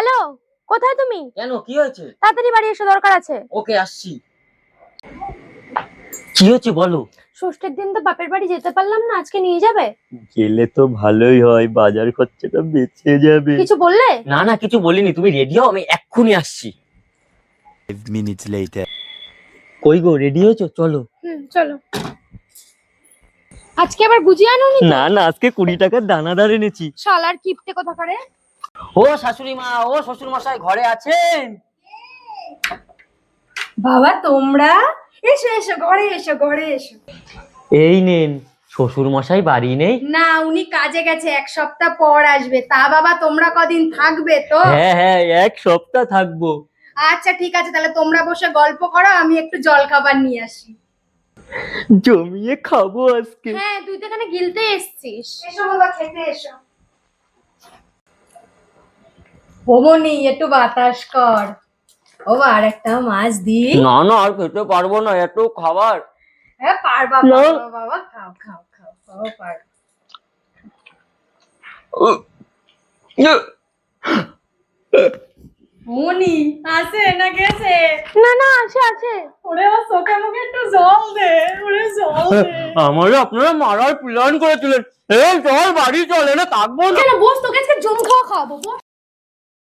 Hello, কোথায় তুমি? কেন, কি হয়েছে? তাড়াতাড়ি বাড়ি এসো, দরকার আছে। ওকে, আসছি। কি হয়েছে বলো? ষষ্ঠীর দিন তো বাপের বাড়ি যেতে পারলাম না, আজকে নিয়ে যাবে? গেলে তো ভালোই হয়, বাজার খরচাটা বেঁচে যাবে। কিছু বললে? না না, কিছু বলিনি। তুমি রেডি হও, আমি এক্ষুনি আসছি। 5 minutes later. কই গো, রেডি হয়েছো? চলো। চলো। আজকে আবার গুজিয়ে আনোনি? না না, আজকে 20 টাকার দানাদার এনেছি। শালার কিপটে কথা করে। ও শাশুড়ি মা, ও শ্বশুর মশাই ঘরে আছেন? বাবা তোমরা এসো এসো, ঘরে এসো, ঘরে এসো। এই নেন। শ্বশুর মশাই বাড়ি নেই? না, উনি কাজে গেছে, 1 সপ্তাহ পর আসবে। তা বাবা তোমরা কদিন থাকবে তো? হ্যাঁ হ্যাঁ, 1 সপ্তাহ থাকবো। আচ্ছা ঠিক আছে, তাহলে তোমরা বসে গল্প করো, আমি একটু জল খাবার নিয়ে আসি। জমিয়ে খাবো আজকে। হ্যাঁ, তুই তো এখানে গিলতে এসেছিস। এসো বাবা, খেতে এসো। ওমনি একটু বাতাস কর। ও আর একটা মাছ দি। না না, আর খেতে পারবো না, এত খাবার। হ্যাঁ পারবা, না। পারবা বাবা, খাও খাও খাও খাও, পারবা। মনি আছে না গেছে? না না, আছে আছে। ওরে আমার চোখে মুখে একটু জল দে, ওরে জল দে। আমারও আপনারা মারার প্ল্যান করেছিলেন। এই চল বাড়ি চল, এনে থাকবো না। কেন বস, তোকে আজকে জম খাওয়া খাওয়াবো বস।